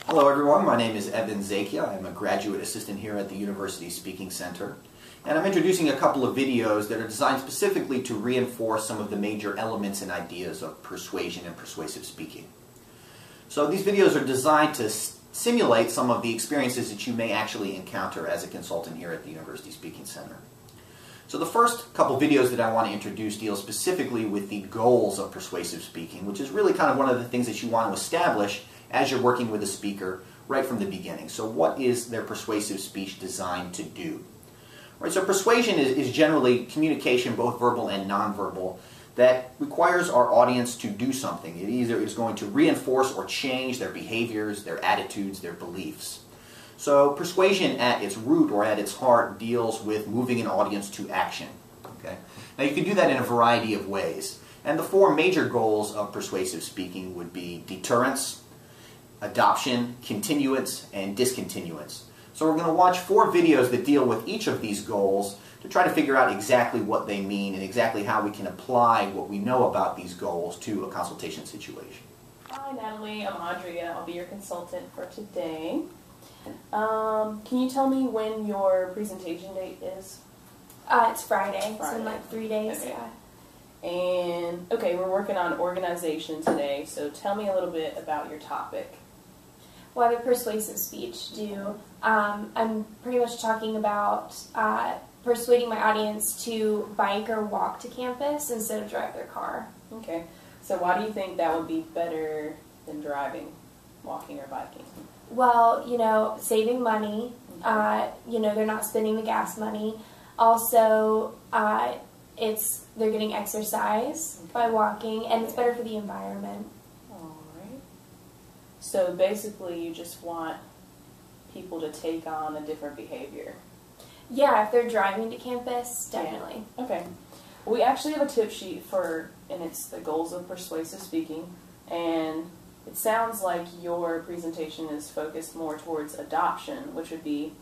Hello everyone, my name is Evan Zakia. I'm a graduate assistant here at the University Speaking Center. And I'm introducing a couple of videos that are designed specifically to reinforce some of the major elements and ideas of persuasion and persuasive speaking. So these videos are designed to simulate some of the experiences that you may actually encounter as a consultant here at the University Speaking Center. So the first couple videos that I want to introduce deal specifically with the goals of persuasive speaking, which is really kind of one of the things that you want to establish as you're working with a speaker right from the beginning. So what is their persuasive speech designed to do? Right, so persuasion is generally communication, both verbal and nonverbal, that requires our audience to do something. It either is going to reinforce or change their behaviors, their attitudes, their beliefs. So persuasion at its root or at its heart deals with moving an audience to action. Okay? Now you can do that in a variety of ways. And the four major goals of persuasive speaking would be deterrence, adoption, continuance, and discontinuance. So we're going to watch 4 videos that deal with each of these goals to try to figure out exactly what they mean and exactly how we can apply what we know about these goals to a consultation situation. Hi Natalie, I'm Andrea. I'll be your consultant for today. Can you tell me when your presentation date is? It's Friday, so in like 3 days. Okay. Yeah. And, okay, we're working on organization today, so tell me a little bit about your topic. What would persuasive speech do? I'm pretty much talking about persuading my audience to bike or walk to campus instead of drive their car. Okay, so why do you think that would be better than driving, walking, or biking? Well, you know, saving money. You know, they're not spending the gas money. Also, they're getting exercise by walking, and it's better for the environment. Alright. So basically you just want people to take on a different behavior. Yeah, if they're driving to campus, definitely. Yeah. Okay. Well, we actually have a tip sheet and it's the goals of persuasive speaking, and it sounds like your presentation is focused more towards adoption, which would be,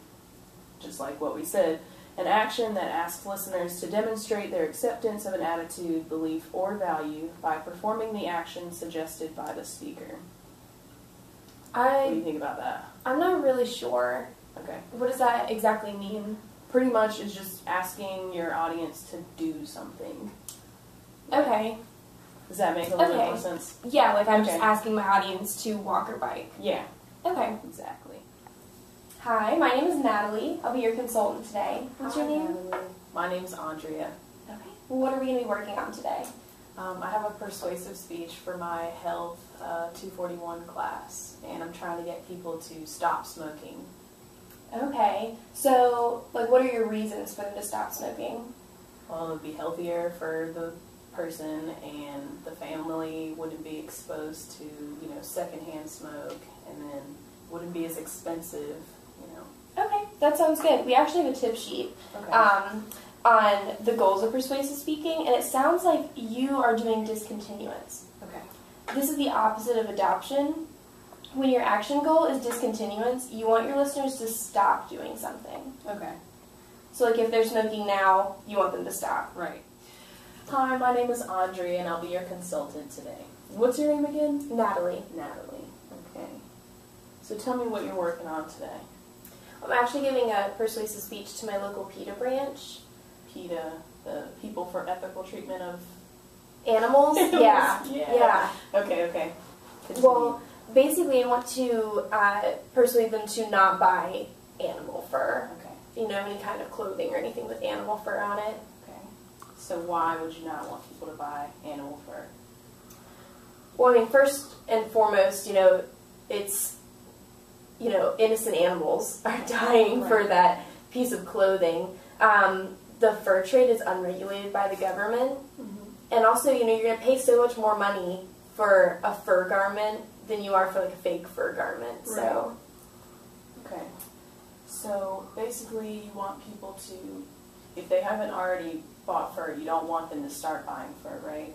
just like what we said, an action that asks listeners to demonstrate their acceptance of an attitude, belief, or value by performing the action suggested by the speaker. What do you think about that? I'm not really sure. Okay. What does that exactly mean? Pretty much it's just asking your audience to do something. Okay. Does that make a little bit more sense? Yeah, like I'm just asking my audience to walk or bike. Yeah. Okay. Exactly. Hi, my name is Natalie. I'll be your consultant today. What's your name? Natalie. My name is Andrea. Okay. Well, what are we going to be working on today? I have a persuasive speech for my Health 241 class, and I'm trying to get people to stop smoking. Okay. So, like, what are your reasons for them to stop smoking? Well, it would be healthier for the person, and the family wouldn't be exposed to, you know, secondhand smoke, and then wouldn't be as expensive, you know. Okay, that sounds good. We actually have a tip sheet on the goals of persuasive speaking, and it sounds like you are doing discontinuance. Okay. This is the opposite of adoption. When your action goal is discontinuance, you want your listeners to stop doing something. Okay. So, like, if they're smoking now, you want them to stop. Right. Hi, my name is Andrea, and I'll be your consultant today. What's your name again? Natalie. Natalie. Okay. So tell me what you're working on today. I'm actually giving a persuasive speech to my local PETA branch. PETA, the People for Ethical Treatment of Animals? Yeah. Yeah. Okay. Continue. Well, basically I want to persuade them to not buy animal fur. Okay. You know, any kind of clothing or anything with animal fur on it. Okay. So why would you not want people to buy animal fur? Well, I mean, first and foremost, you know, it's, you know, innocent animals are dying for that piece of clothing. The fur trade is unregulated by the government. And also, you know, you're going to pay so much more money for a fur garment than you are for, like, a fake fur garment. Right. So. Okay. So basically you want people to, if they haven't already bought fur, you don't want them to start buying fur, right?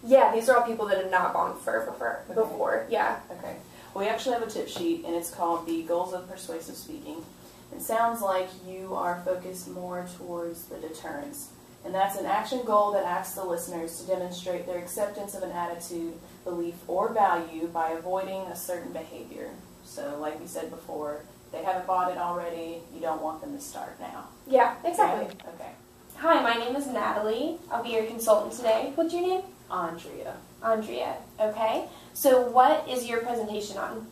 Yeah, these are all people that have not bought fur before. Yeah. Okay. Well, we actually have a tip sheet, and it's called The Goals of Persuasive Speaking. It sounds like you are focused more towards the deterrence. And that's an action goal that asks the listeners to demonstrate their acceptance of an attitude, belief, or value by avoiding a certain behavior. So like we said before, if they haven't bought it already, you don't want them to start now. Yeah, exactly. Yeah? Okay. Hi, my name is Natalie. I'll be your consultant today. What's your name? Andrea. Andrea. Okay. So what is your presentation on?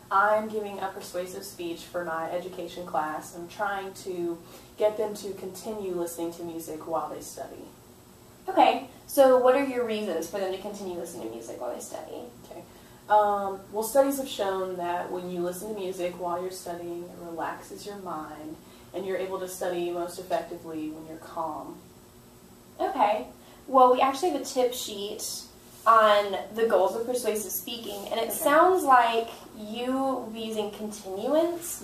I'm giving a persuasive speech for my education class. I'm trying to get them to continue listening to music while they study. Okay. So what are your reasons for them to continue listening to music while they study? Okay. Well, studies have shown that when you listen to music while you're studying, it relaxes your mind, and you're able to study most effectively when you're calm. Okay. Well, we actually have a tip sheet on the goals of persuasive speaking, and it sounds like you will be using continuance,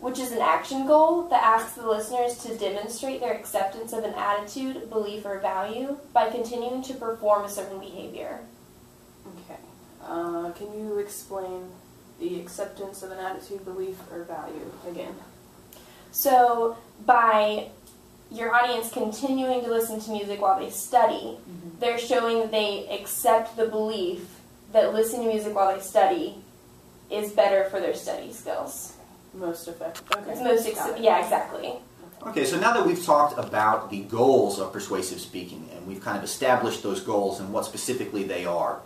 which is an action goal that asks the listeners to demonstrate their acceptance of an attitude, belief, or value by continuing to perform a certain behavior. Okay. Can you explain the acceptance of an attitude, belief, or value again? So, by your audience continuing to listen to music while they study, they're showing that they accept the belief that listening to music while they study is better for their study skills. Most effective. Okay. Yeah, exactly. Okay, so now that we've talked about the goals of persuasive speaking, and we've kind of established those goals and what specifically they are,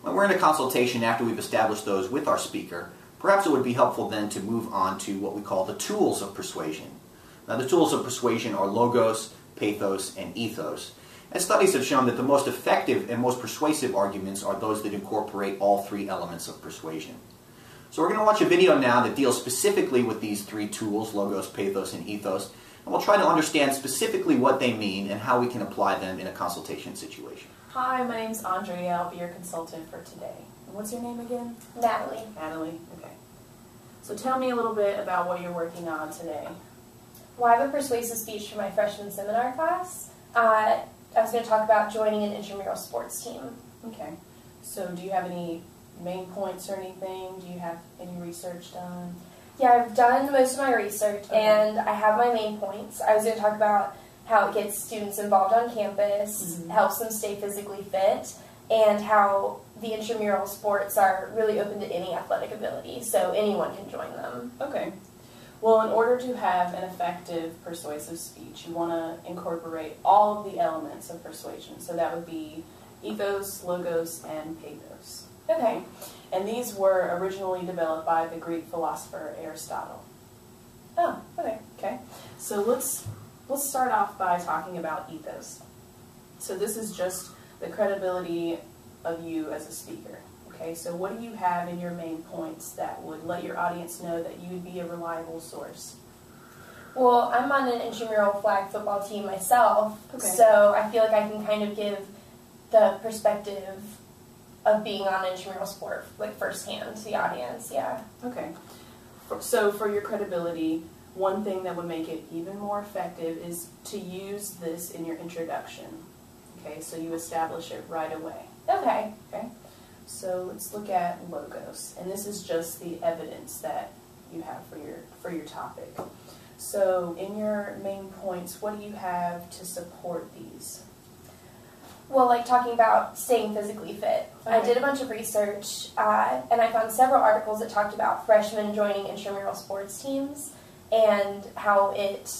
when we're in a consultation after we've established those with our speaker, perhaps it would be helpful then to move on to what we call the tools of persuasion. Now, the tools of persuasion are logos, pathos, and ethos. And studies have shown that the most effective and most persuasive arguments are those that incorporate all three elements of persuasion. So we're going to watch a video now that deals specifically with these three tools, logos, pathos, and ethos, and we'll try to understand specifically what they mean and how we can apply them in a consultation situation. Hi, my name's Andrea. I'll be your consultant for today. And what's your name again? Natalie. Natalie. Okay. So tell me a little bit about what you're working on today. Well, I have a persuasive speech for my freshman seminar class. I was going to talk about joining an intramural sports team. Okay. So do you have any main points or anything? Do you have any research done? Yeah, I've done most of my research, and I have my main points. I was going to talk about how it gets students involved on campus, helps them stay physically fit, and how the intramural sports are really open to any athletic ability, so anyone can join them. Okay. Well, in order to have an effective persuasive speech, you want to incorporate all of the elements of persuasion. So that would be ethos, logos, and pathos. Okay. And these were originally developed by the Greek philosopher Aristotle. Oh, okay. Okay. So let's start off by talking about ethos. So this is just the credibility of you as a speaker. Okay, so what do you have in your main points that would let your audience know that you would be a reliable source? Well, I'm on an intramural flag football team myself, so I feel like I can kind of give the perspective of being on an intramural sport, like firsthand to the audience, yeah. Okay. So for your credibility, one thing that would make it even more effective is to use this in your introduction. Okay, so you establish it right away. Okay. Okay. So let's look at logos, and this is just the evidence that you have for your topic. So in your main points, what do you have to support these? Well, like talking about staying physically fit. Okay. I did a bunch of research, and I found several articles that talked about freshmen joining intramural sports teams and how it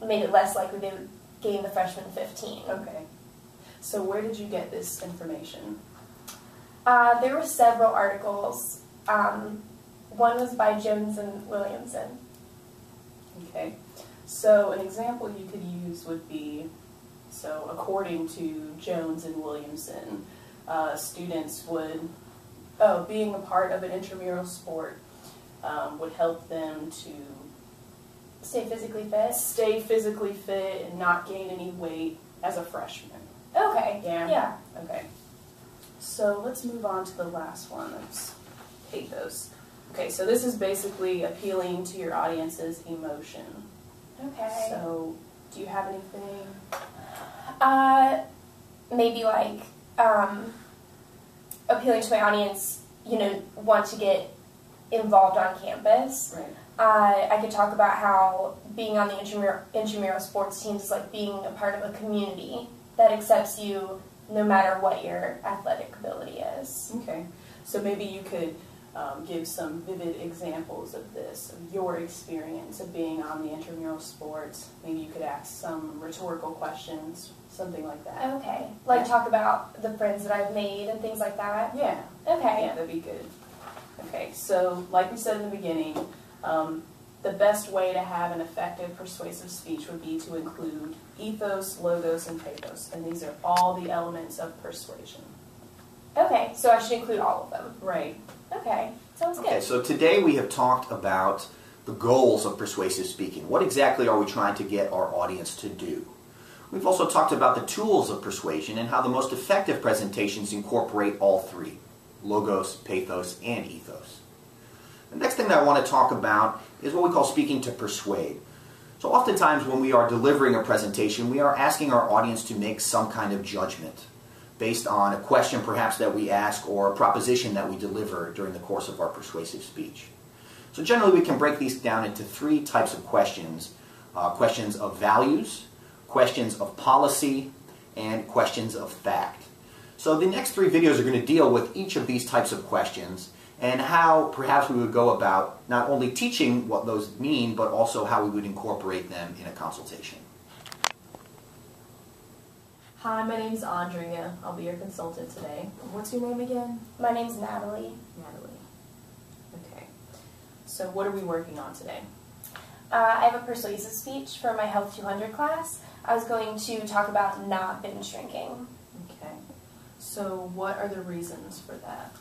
made it less likely they would gain the freshman 15. Okay. So where did you get this information? There were several articles. One was by Jones and Williamson. Okay. So an example you could use would be, so according to Jones and Williamson, students would, being a part of an intramural sport would help them to stay physically fit and not gain any weight as a freshman. Okay. Yeah. Okay. So let's move on to the last one. That's pathos. Okay, so this is basically appealing to your audience's emotion. Okay. So do you have anything? Maybe like appealing to my audience, want to get involved on campus. Right. I could talk about how being on the intramural sports teams is like being a part of a community that accepts you no matter what your athletic ability is. Okay. So maybe you could give some vivid examples of this, of your experience of being on the intramural sports. Maybe you could ask some rhetorical questions, something like that. Okay. Like talk about the friends that I've made and things like that? Yeah. Okay. Yeah, that'd be good. Okay, so like we said in the beginning, the best way to have an effective persuasive speech would be to include ethos, logos, and pathos. And these are all the elements of persuasion. Okay, so I should include all of them. Right. Okay, sounds good. Okay, so today we have talked about the goals of persuasive speaking. What exactly are we trying to get our audience to do? We've also talked about the tools of persuasion and how the most effective presentations incorporate all three: logos, pathos, and ethos. The next thing that I want to talk about is what we call speaking to persuade. So oftentimes when we are delivering a presentation, we are asking our audience to make some kind of judgment based on a question perhaps that we ask or a proposition that we deliver during the course of our persuasive speech. So generally we can break these down into three types of questions. Questions of values, questions of policy, and questions of fact. So the next three videos are going to deal with each of these types of questions and how perhaps we would go about not only teaching what those mean, but also how we would incorporate them in a consultation. Hi, my name is Andrea. I'll be your consultant today. What's your name again? My name's Natalie. Natalie. Okay. So what are we working on today? I have a persuasive speech for my Health 200 class. I was going to talk about not binge drinking. Okay. So what are the reasons for that?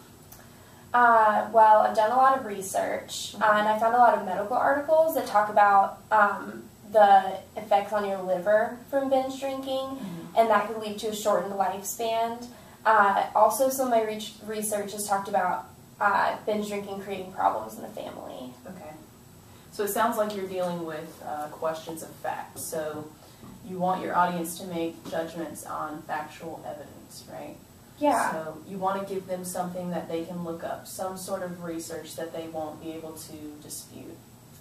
Well, I've done a lot of research, and I found a lot of medical articles that talk about the effects on your liver from binge drinking, and that could lead to a shortened lifespan. Also, some of my research has talked about binge drinking creating problems in the family. Okay. So it sounds like you're dealing with questions of fact. So you want your audience to make judgments on factual evidence, right? Yeah. So you want to give them something that they can look up, some sort of research that they won't be able to dispute.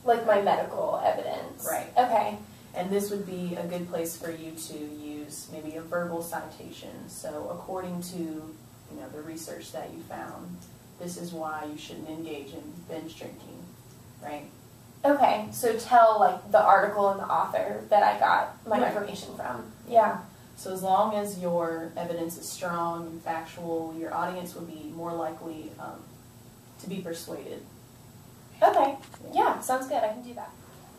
Like my medical evidence. Right. Okay. And this would be a good place for you to use maybe a verbal citation. So according to the research that you found, this is why you shouldn't engage in binge drinking, right? Okay, so tell like the article and the author that I got my Right. information from. Yeah. So as long as your evidence is strong and factual, your audience will be more likely to be persuaded. Okay. Yeah, sounds good. I can do that.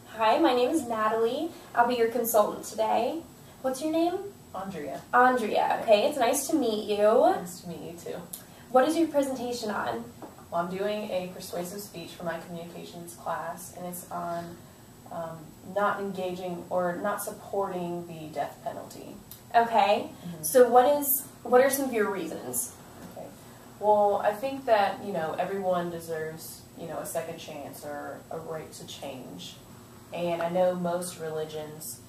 Hi, my name is Natalie. I'll be your consultant today. What's your name? Andrea. Andrea. Okay, it's nice to meet you. Nice to meet you too. What is your presentation on? Well, I'm doing a persuasive speech for my communications class, and it's on not engaging or not supporting the death penalty. Okay. So what are some of your reasons? Okay. Well, I think that, everyone deserves, a second chance or a right to change. And I know most religions,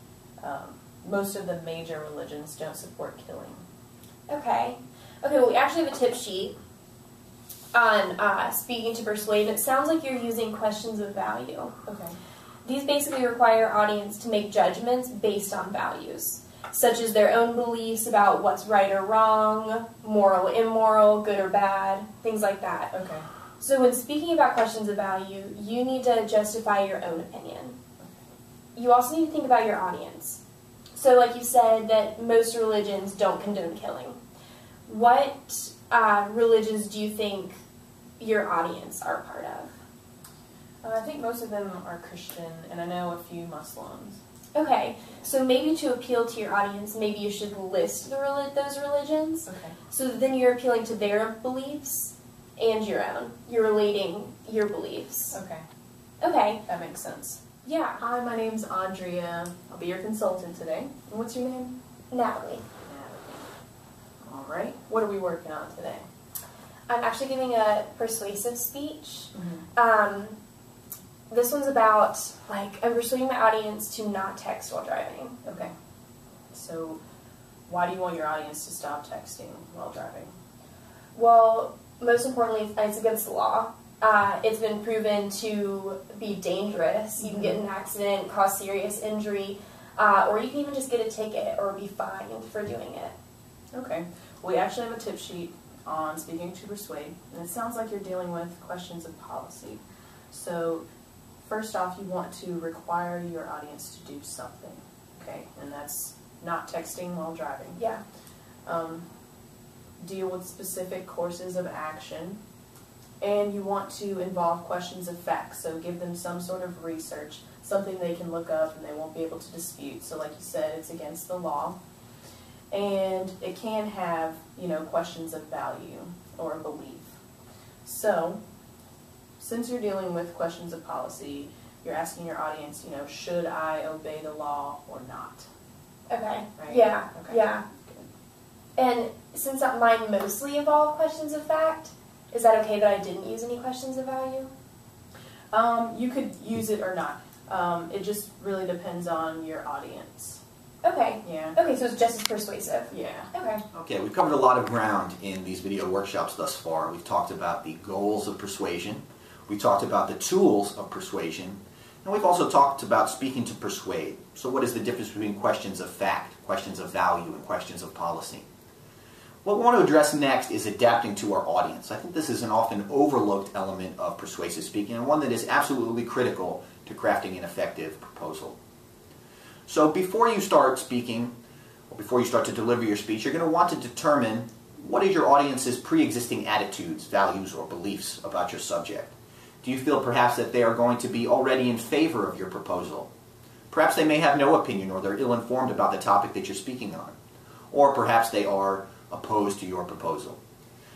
most of the major religions don't support killing. Okay. Okay, well, we actually have a tip sheet on speaking to persuade. It sounds like you're using questions of value. Okay. These basically require our audience to make judgments based on values, such as their own beliefs about what's right or wrong, moral, immoral, good or bad, things like that. Okay. So when speaking about questions of value, you need to justify your own opinion. You also need to think about your audience. So like you said that most religions don't condone killing. What religions do you think your audience are part of? I think most of them are Christian, and I know a few Muslims. Okay, so maybe to appeal to your audience, maybe you should list those religions. Okay. So then you're appealing to their beliefs and your own. You're relating your beliefs. Okay. Okay. That makes sense. Yeah. Hi, my name's Andrea. I'll be your consultant today. And what's your name? Natalie. Natalie. All right. What are we working on today? I'm actually giving a persuasive speech. This one's about, I'm persuading my audience to not text while driving. Okay. So, why do you want your audience to stop texting while driving? Well, most importantly, it's against the law. It's been proven to be dangerous. You can get in an accident, cause serious injury, or you can even just get a ticket or be fined for doing it. Okay. We actually have a tip sheet on Speaking to Persuade, and it sounds like you're dealing with questions of policy. So first off, you want to require your audience to do something, okay? And that's not texting while driving. Yeah. Deal with specific courses of action, and you want to involve questions of fact, so give them some sort of research, something they can look up and they won't be able to dispute. So like you said, it's against the law. And it can have, questions of value or belief. So, since you're dealing with questions of policy, you're asking your audience, should I obey the law or not? Okay. Right? Yeah. Okay. Yeah. Good. And since mine mostly involve questions of fact, is that okay that I didn't use any questions of value? You could use it or not. It just really depends on your audience. Okay. Yeah. Okay, so it's just as persuasive. Yeah. Okay. Okay, we've covered a lot of ground in these video workshops thus far. We've talked about the goals of persuasion, we talked about the tools of persuasion, and we've also talked about speaking to persuade. So what is the difference between questions of fact, questions of value, and questions of policy? What we want to address next is adapting to our audience. I think this is an often overlooked element of persuasive speaking, and one that is absolutely critical to crafting an effective proposal. So before you start speaking, or before you start to deliver your speech, you're going to want to determine what is your audience's pre-existing attitudes, values, or beliefs about your subject. Do you feel perhaps that they are going to be already in favor of your proposal? Perhaps they may have no opinion, or they're ill-informed about the topic that you're speaking on. Or perhaps they are opposed to your proposal.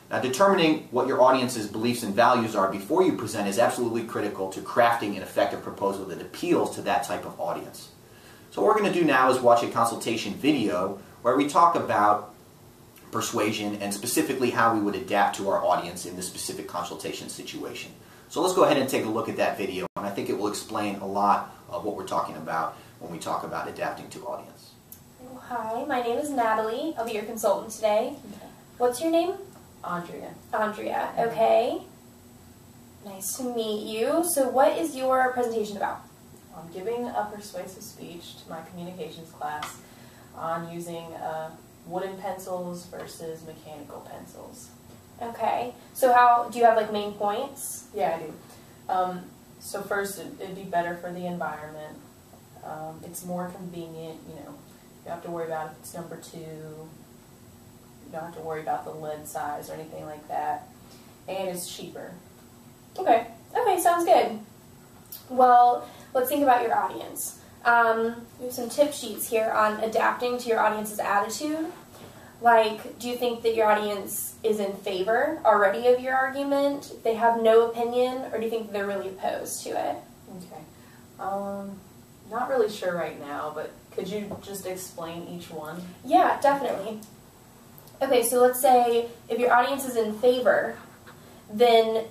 Now, determining what your audience's beliefs and values are before you present is absolutely critical to crafting an effective proposal that appeals to that type of audience. So what we're going to do now is watch a consultation video where we talk about persuasion and specifically how we would adapt to our audience in this specific consultation situation. So let's go ahead and take a look at that video, and I think it will explain a lot of what we're talking about when we talk about adapting to audience. Hi, my name is Natalie. I'll be your consultant today. Okay. What's your name? Andrea. Andrea. Okay. Nice to meet you. So what is your presentation about? I'm giving a persuasive speech to my communications class on using wooden pencils versus mechanical pencils. Okay. So how do you have like main points? Yeah, I do. So first, it'd be better for the environment. It's more convenient, you don't have to worry about if it's number 2. You don't have to worry about the lead size or anything like that. And it's cheaper. Okay. Okay, sounds good. Well, let's think about your audience. We have some tip sheets here on adapting to your audience's attitude. Like, do you think that your audience is in favor already of your argument? They have no opinion, or do you think they're really opposed to it? Okay. Not really sure right now, but could you just explain each one? Yeah, definitely. Okay, so let's say if your audience is in favor, then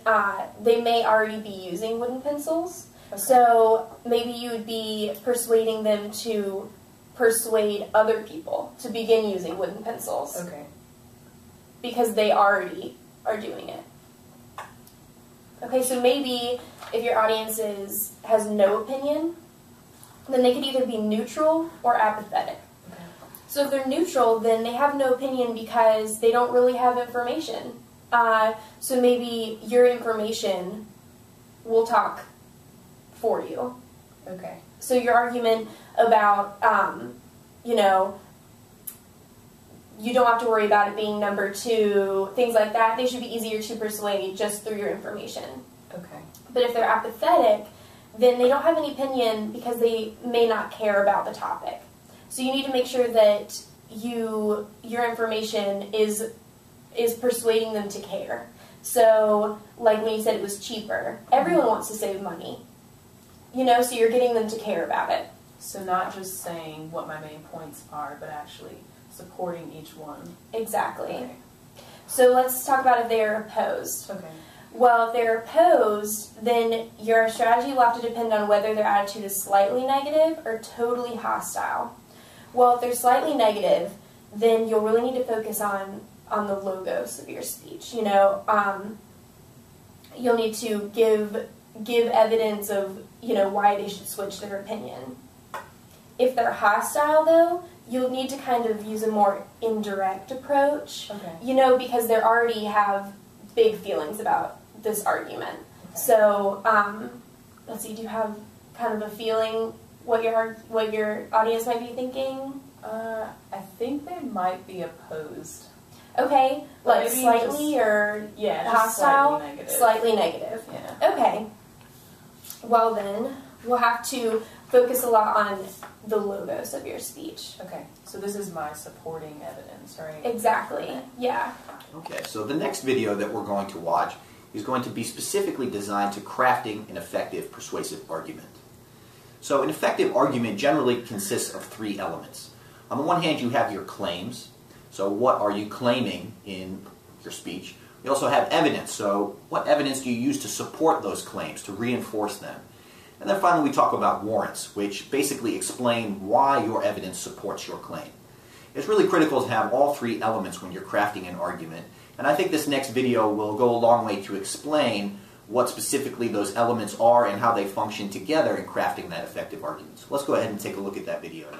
they may already be using wooden pencils. Okay. So maybe you would be persuading them to persuade other people to begin using wooden pencils. Okay. Because they already are doing it. Okay, so maybe if your audience has no opinion, then they could either be neutral or apathetic. Okay. So if they're neutral, then they have no opinion because they don't really have information. So maybe your information will talk for you. Okay. So your argument about, you don't have to worry about it being number 2, things like that, they should be easier to persuade just through your information. Okay. But if they're apathetic, then they don't have any opinion because they may not care about the topic. So you need to make sure that your information is persuading them to care. So, like when you said it was cheaper, everyone wants to save money. So you're getting them to care about it. So not just saying what my main points are, but actually supporting each one. Exactly. Okay. So let's talk about if they're opposed. Okay. Well, if they're opposed, then your strategy will have to depend on whether their attitude is slightly negative or totally hostile. Well, if they're slightly negative, then you'll really need to focus on the logos of your speech. You'll need to give evidence of why they should switch their opinion. If they're hostile, though, you'll need to kind of use a more indirect approach, Okay. you know, because they already have big feelings about this argument. Okay. So, let's see, do you have kind of a feeling what your audience might be thinking? I think they might be opposed. Okay, But like maybe slightly just- or Yeah, just hostile? slightly negative. Slightly negative. Yeah. Okay. Well then, we'll have to focus a lot on the logos of your speech. Okay, so this is my supporting evidence, right? Exactly. Yeah. Okay, so the next video that we're going to watch is going to be specifically designed to crafting an effective persuasive argument. So an effective argument generally consists of three elements. On the one hand, you have your claims. So what are you claiming in your speech? You also have evidence. So what evidence do you use to support those claims, to reinforce them? And then finally we talk about warrants, which basically explain why your evidence supports your claim. It's really critical to have all three elements when you're crafting an argument. And I think this next video will go a long way to explain what specifically those elements are and how they function together in crafting that effective argument. So let's go ahead and take a look at that video now.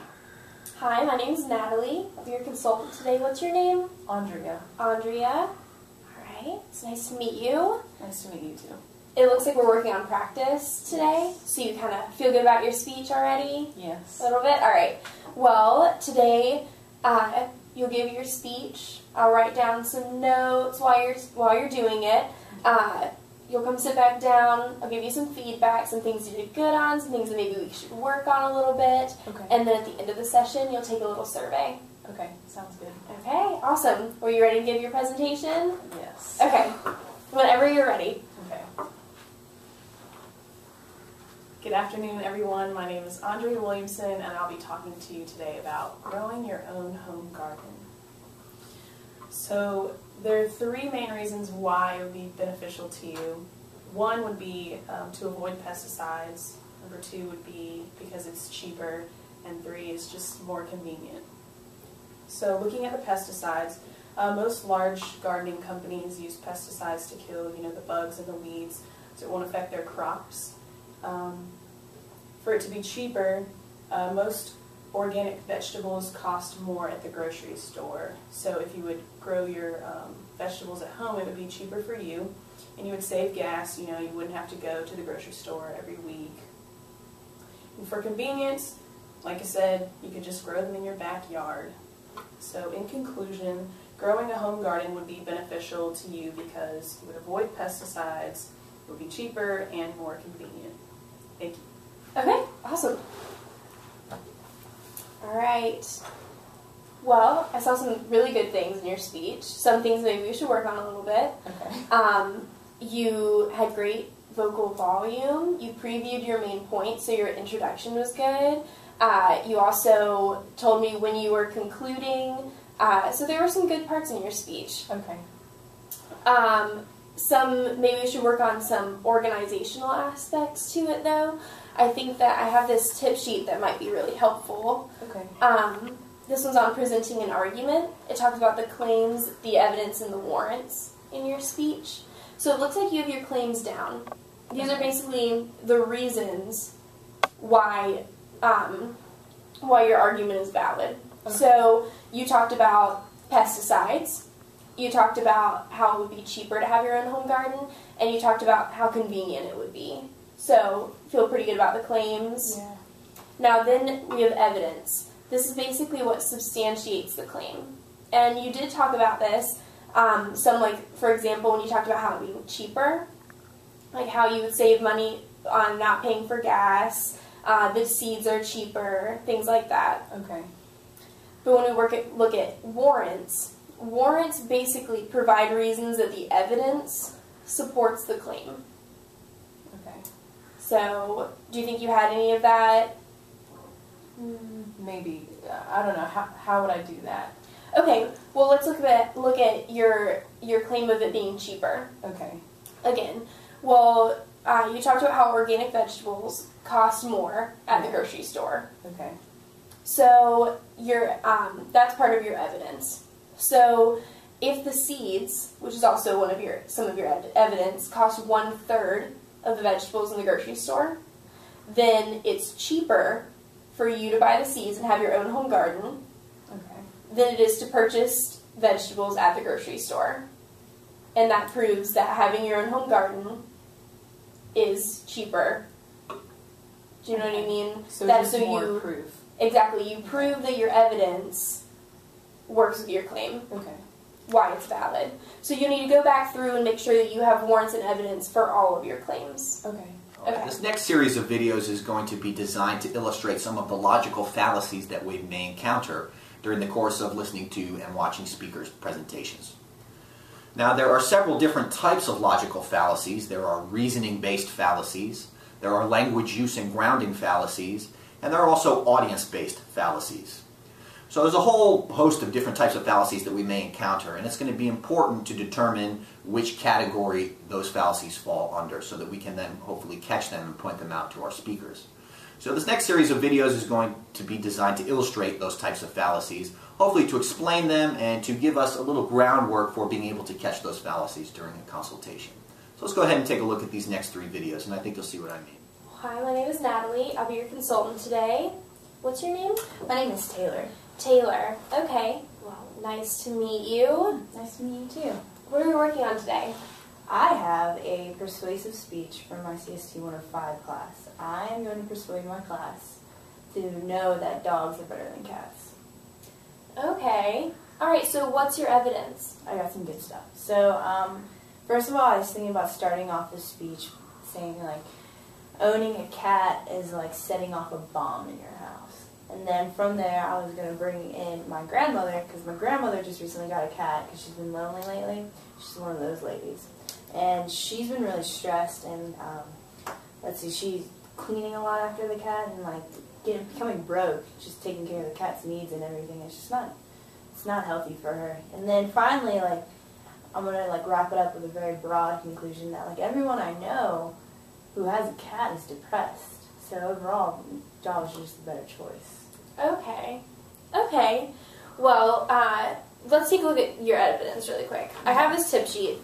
Hi, my name's Natalie. I'll be your consultant today. What's your name? Andrea, Andrea. Alright, it's nice to meet you. nice to meet you too. It looks like we're working on practice today, so you kind of feel good about your speech already? Yes. A little bit? Alright. Well, today you'll give your speech. I'll write down some notes while you're doing it. You'll come sit back down. I'll give you some feedback, some things you did good on, some things that maybe we should work on a little bit. Okay. And then at the end of the session, you'll take a little survey. Okay, sounds good. Okay, awesome. Were you ready to give your presentation? Yes. Okay, whenever you're ready. Okay. Good afternoon, everyone. My name is Andrea Williamson, and I'll be talking to you today about growing your own home garden. So there are three main reasons why it would be beneficial to you. One would be to avoid pesticides. Number two would be because it's cheaper. And three is just more convenient. So looking at the pesticides, most large gardening companies use pesticides to kill, the bugs and the weeds, so it won't affect their crops. For it to be cheaper, most organic vegetables cost more at the grocery store. So if you would grow your vegetables at home, it would be cheaper for you, and you would save gas. You wouldn't have to go to the grocery store every week. And for convenience, like I said, you could just grow them in your backyard. So in conclusion, growing a home garden would be beneficial to you because you would avoid pesticides, it would be cheaper and more convenient. Thank you. Okay, awesome. Alright. Well, I saw some really good things in your speech. Some things maybe we should work on a little bit. Okay. You had great vocal volume. You previewed your main point, so your introduction was good. You also told me when you were concluding. So there were some good parts in your speech. Okay. Maybe we should work on some organizational aspects to it, though. I think that I have this tip sheet that might be really helpful. Okay. This one's on presenting an argument. It talks about the claims, the evidence, and the warrants in your speech. So it looks like you have your claims down. These are basically the reasons why your argument is valid. Okay. So you talked about pesticides. You talked about how it would be cheaper to have your own home garden, and you talked about how convenient it would be. So, feel pretty good about the claims. Yeah. Now then we have evidence. This is basically what substantiates the claim. And you did talk about this, for example, when you talked about how it being cheaper, like how you would save money on not paying for gas, the seeds are cheaper, things like that. Okay. But when we look at warrants basically provide reasons that the evidence supports the claim. Okay. So, do you think you had any of that? Maybe. I don't know. How would I do that? Okay, well let's look at your claim of it being cheaper. Okay. Again, well, you talked about how organic vegetables cost more at the grocery store. Okay. So that's part of your evidence. So if the seeds, which is also some of your evidence, cost 1/3 of the vegetables in the grocery store, then it's cheaper for you to buy the seeds and have your own home garden Okay. than it is to purchase vegetables at the grocery store. And that proves that having your own home garden is cheaper. Do you know what I mean? So That's just more you proof. exactly you prove that your evidence works with your claim, Okay. why it's valid. So you need to go back through and make sure that you have warrants and evidence for all of your claims. Okay. Okay. This next series of videos is going to be designed to illustrate some of the logical fallacies that we may encounter during the course of listening to and watching speakers' presentations. Now, there are several different types of logical fallacies. There are reasoning-based fallacies, there are language use and grounding fallacies, and there are also audience-based fallacies. So there's a whole host of different types of fallacies that we may encounter, and it's going to be important to determine which category those fallacies fall under so that we can then hopefully catch them and point them out to our speakers. So this next series of videos is going to be designed to illustrate those types of fallacies, hopefully to explain them and to give us a little groundwork for being able to catch those fallacies during a consultation. So let's go ahead and take a look at these next three videos, and I think you'll see what I mean. Hi, my name is Natalie. I'll be your consultant today. What's your name? My name is Taylor. Taylor. Okay. Well, nice to meet you. Nice to meet you too. What are we working on today? I have a persuasive speech for my CST 105 class. I am going to persuade my class to know that dogs are better than cats. Okay. Alright, so what's your evidence? I got some good stuff. So, first of all, I was thinking about starting off this speech saying, like, owning a cat is like setting off a bomb in your house. And then from there, I was going to bring in my grandmother, because my grandmother just recently got a cat because she's been lonely lately. She's one of those ladies. And she's been really stressed, and let's see, she's cleaning a lot after the cat and like becoming broke, just taking care of the cat's needs and everything. It's just not healthy for her. And then finally, like, I'm going to like wrap it up with a very broad conclusion that like everyone I know who has a cat is depressed. So overall, dogs are just the better choice. Okay. Okay. Well, let's take a look at your evidence really quick. I have this tip sheet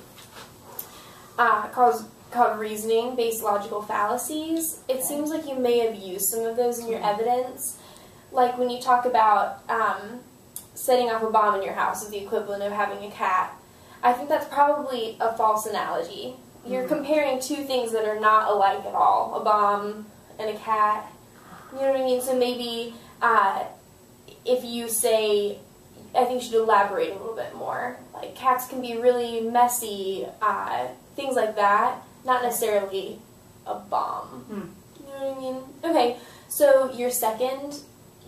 called reasoning-based logical fallacies. It seems like you may have used some of those in your evidence. Like when you talk about setting off a bomb in your house is the equivalent of having a cat. I think that's probably a false analogy. You're comparing two things that are not alike at all, a bomb and a cat. You know what I mean? So maybe if you say, I think you should elaborate a little bit more. Like cats can be really messy, things like that. Not necessarily a bomb. You know what I mean? Okay, so your second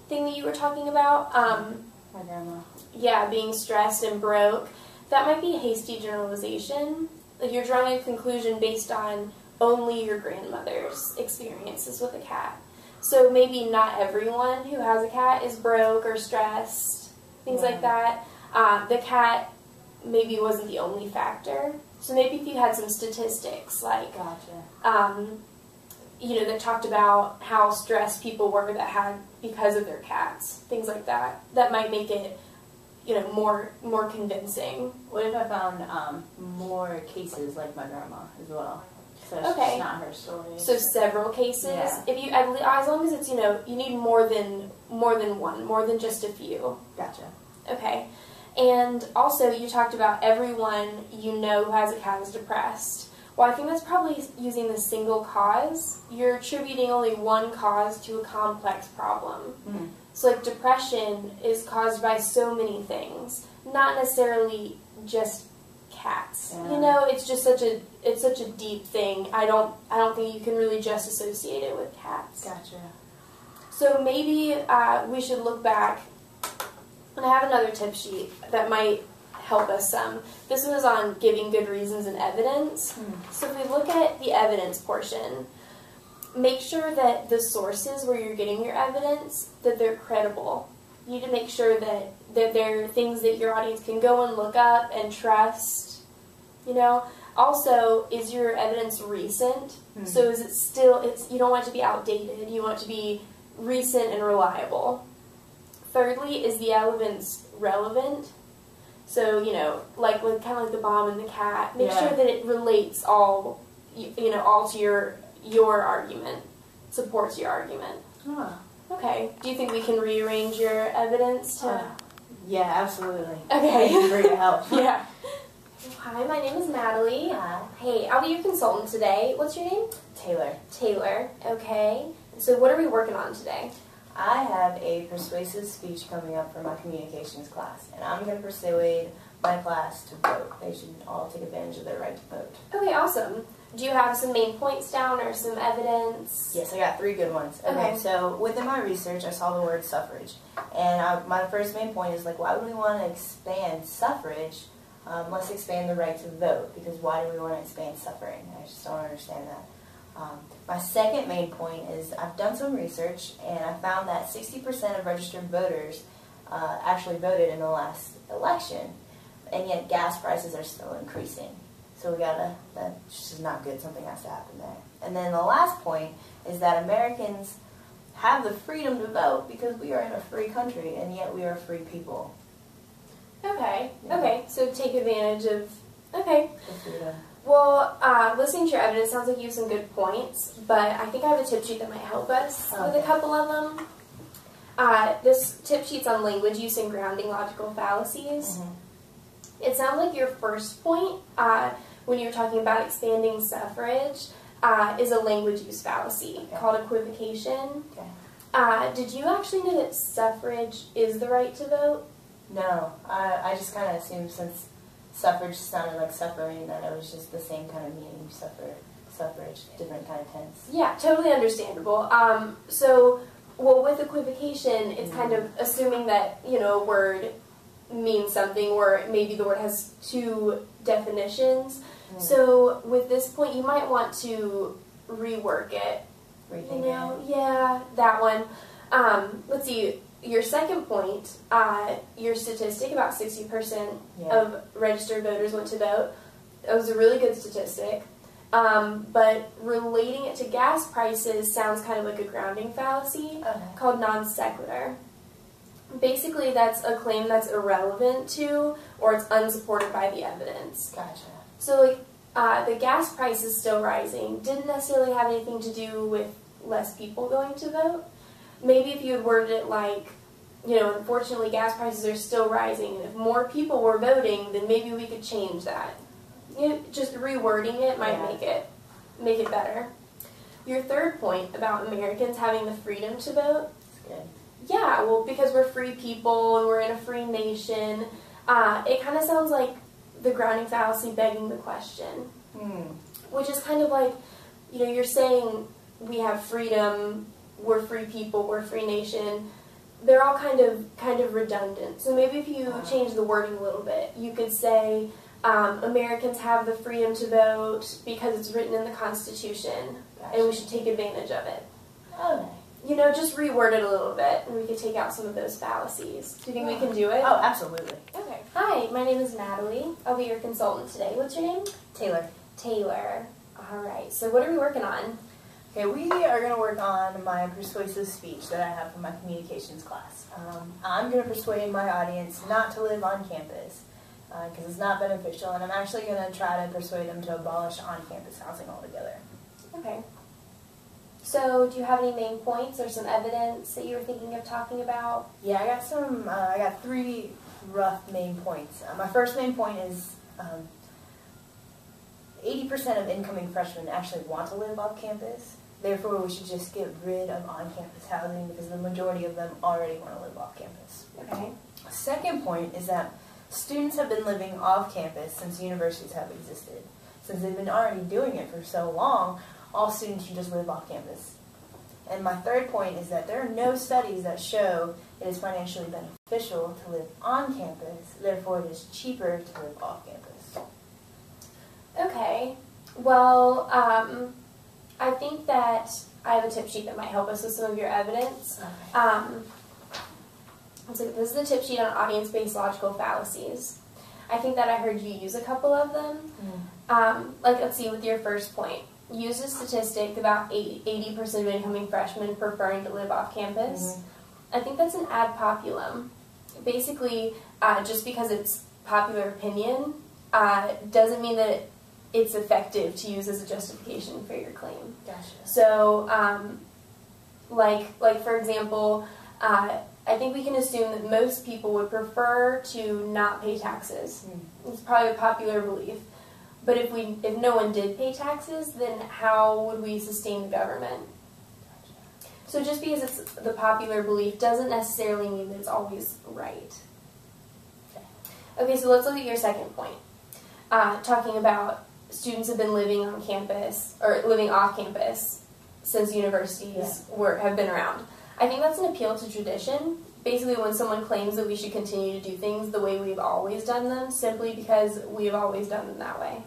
thing that you were talking about, My grandma. yeah, being stressed and broke, that might be a hasty generalization. Like you're drawing a conclusion based on only your grandmother's experiences with a cat. So maybe not everyone who has a cat is broke or stressed, things like that. The cat maybe wasn't the only factor. So maybe if you had some statistics, like, Gotcha. you know, that talked about how stressed people were that had because of their cats, things like that, that might make it, you know, more convincing. What if I found more cases like my grandma as well? So it's Okay. just not her story. So several cases. Yeah. If you, as long as it's, you know, you need more than one, more than just a few. Gotcha. Okay. And also, you talked about everyone you know who has a cat is depressed. Well, I think that's probably using the single cause. You're attributing only one cause to a complex problem. So, like, depression is caused by so many things, not necessarily just cats. Yeah. You know, it's just such a deep thing. I don't think you can really just associate it with cats. Gotcha. So maybe we should look back. And I have another tip sheet that might help us some. This one is on giving good reasons and evidence. So if we look at the evidence portion, make sure that the sources where you're getting your evidence, that they're credible. You need to make sure that they're things that your audience can go and look up and trust. You know? Also, is your evidence recent? So is it still, you don't want it to be outdated. You want it to be recent and reliable. Thirdly, is the evidence relevant? So, you know, like with kind of like the bomb and the cat, make sure that it relates all, you know, all to your argument, supports your argument. Huh. Okay. Do you think we can rearrange your evidence to... Yeah, absolutely. Okay. Thank you for your help. Yeah. Hi, my name is Natalie. Hey, I'll be your consultant today. What's your name? Taylor. Taylor. Okay. So what are we working on today? I have a persuasive speech coming up for my communications class, and I'm going to persuade my class to vote. They should all take advantage of their right to vote. Okay, awesome. Do you have some main points down or some evidence? Yes, I got 3 good ones. Okay, so within my research, I saw the word suffrage. And my first main point is, like, why would we want to expand suffrage? Let's expand the right to vote, because why do we want to expand suffering? I just don't understand that. My second main point is I've done some research, and I found that 60% of registered voters actually voted in the last election, and yet gas prices are still increasing. So that's just not good. Something has to happen there. And then the last point is that Americans have the freedom to vote because we are in a free country, and yet we are free people. Okay. Yeah. Okay. So take advantage of... Okay. The freedom. Well, listening to your evidence sounds like you have some good points, but I think I have a tip sheet that might help us with a couple of them. This tip sheet's on language use and grounding logical fallacies. It sounds like your first point, when you were talking about expanding suffrage, is a language use fallacy called equivocation. Did you actually know that suffrage is the right to vote? No, I just kind of assumed since suffrage sounded like suffering that it was just the same kind of meaning, suffrage, different kind of tense. Yeah, totally understandable. Well, with equivocation, it's kind of assuming that, a word means something, or maybe the word has 2 definitions. So with this point, you might want to rework it. Yeah, that one. Let's see. Your second point, your statistic, about 60% of registered voters went to vote. That was a really good statistic. But relating it to gas prices sounds kind of like a grounding fallacy called non sequitur. Basically, that's a claim that's irrelevant to, or it's unsupported by the evidence. Gotcha. So, the gas price is still rising. Didn't necessarily have anything to do with less people going to vote. Maybe if you had worded it like, unfortunately gas prices are still rising, and if more people were voting, then maybe we could change that. Just rewording it might make it better. Your third point about Americans having the freedom to vote. That's good. Yeah, well, because we're free people and we're in a free nation, it kind of sounds like the grounding fallacy begging the question. Which is kind of like, you're saying we have freedom, we're free people, we're a free nation. They're all kind of redundant. So maybe if you change the wording a little bit, you could say Americans have the freedom to vote because it's written in the Constitution, and we should take advantage of it. Just reword it a little bit, and we could take out some of those fallacies. Do you think we can do it? Oh, absolutely. Okay. Hi, my name is Natalie. I'll be your consultant today. What's your name? Taylor. Taylor. All right. So what are we working on? Okay, we are going to work on my persuasive speech that I have for my communications class. I'm going to persuade my audience not to live on campus because it's not beneficial, and I'm actually going to try to persuade them to abolish on-campus housing altogether. Okay. So, do you have any main points or some evidence that you were thinking of talking about? Yeah, I got 3 rough main points. My first main point is 80% of incoming freshmen actually want to live off campus. Therefore, we should just get rid of on-campus housing because the majority of them already want to live off campus. Okay. Second point is that students have been living off campus since universities have existed. Since they've been already doing it for so long, all students should just live off campus. And my third point is that there are no studies that show it is financially beneficial to live on campus. Therefore, it is cheaper to live off campus. Okay. Well, I think that I have a tip sheet that might help us with some of your evidence. So this is the tip sheet on audience-based logical fallacies. I think that I heard you use a couple of them. Let's see, with your first point. Use a statistic about 80% of incoming freshmen preferring to live off campus. I think that's an ad populum. Basically, just because it's popular opinion doesn't mean that it's effective to use as a justification for your claim. Gotcha. So, Like for example, I think we can assume that most people would prefer to not pay taxes. It's probably a popular belief. But if no one did pay taxes, then how would we sustain the government? So just because it's the popular belief doesn't necessarily mean that it's always right. Okay, so let's look at your second point. Talking about students have been living on campus, or living off campus, since universities have been around. I think that's an appeal to tradition. Basically, when someone claims that we should continue to do things the way we've always done them, simply because we've always done them that way.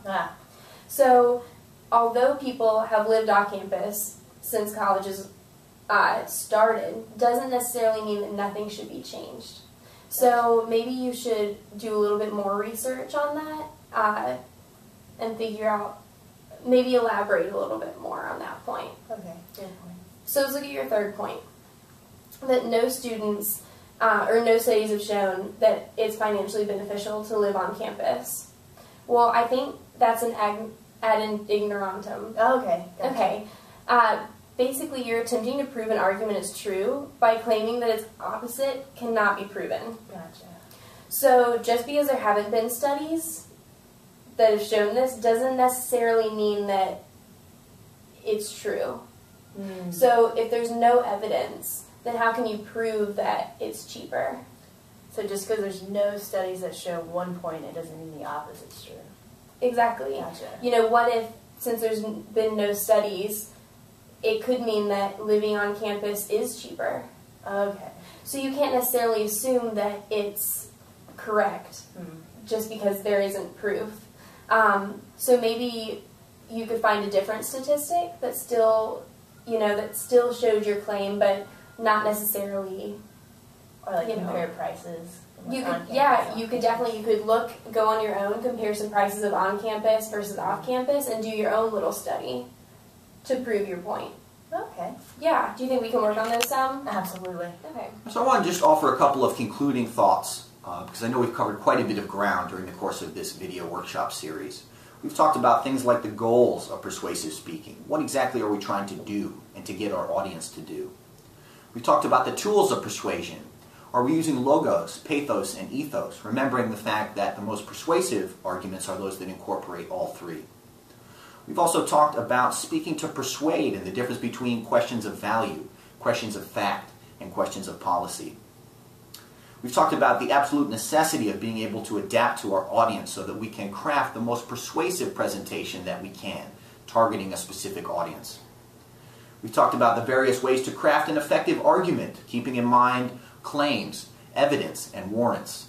So, although people have lived off campus since colleges started, doesn't necessarily mean that nothing should be changed. So maybe you should do a little bit more research on that and figure out, maybe elaborate a little bit more on that point. Okay, good point. So let's look at your third point. That no students or no studies have shown that it's financially beneficial to live on campus. Well, I think that's an ad ignorantum. Oh, okay. Gotcha. Okay. Basically, you're attempting to prove an argument is true by claiming that its opposite cannot be proven. Gotcha. So just because there haven't been studies that have shown this doesn't necessarily mean that it's true. So if there's no evidence, then how can you prove that it's cheaper? So just because there's no studies that show one point, it doesn't mean the opposite's true. Exactly. Gotcha. You know, what if, since there's been no studies, it could mean that living on campus is cheaper. Okay. So you can't necessarily assume that it's correct just because there isn't proof. So maybe you could find a different statistic that still, that still showed your claim, but not necessarily. Or like compare prices. You could, you could definitely, go on your own, compare some prices of on-campus versus off-campus, and do your own little study to prove your point. Okay. Yeah. Do you think we can work on those some? Absolutely. Okay. So I want to just offer a couple of concluding thoughts, because I know we've covered quite a bit of ground during the course of this video workshop series. We've talked about things like the goals of persuasive speaking. What exactly are we trying to do and to get our audience to do? We've talked about the tools of persuasion. Are we using logos, pathos, and ethos, remembering the fact that the most persuasive arguments are those that incorporate all three? We've also talked about speaking to persuade and the difference between questions of value, questions of fact, and questions of policy. We've talked about the absolute necessity of being able to adapt to our audience so that we can craft the most persuasive presentation that we can, targeting a specific audience. We've talked about the various ways to craft an effective argument, keeping in mind claims, evidence, and warrants.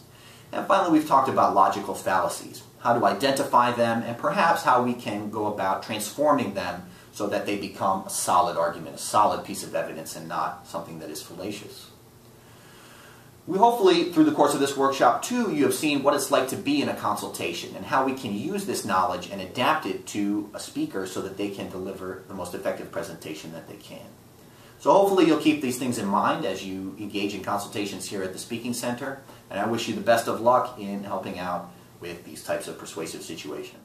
And finally, we've talked about logical fallacies, how to identify them, and perhaps how we can go about transforming them so that they become a solid argument, a solid piece of evidence, and not something that is fallacious. We hopefully, through the course of this workshop, too, you have seen what it's like to be in a consultation and how we can use this knowledge and adapt it to a speaker so that they can deliver the most effective presentation that they can. So hopefully you'll keep these things in mind as you engage in consultations here at the Speaking Center, and I wish you the best of luck in helping out with these types of persuasive situations.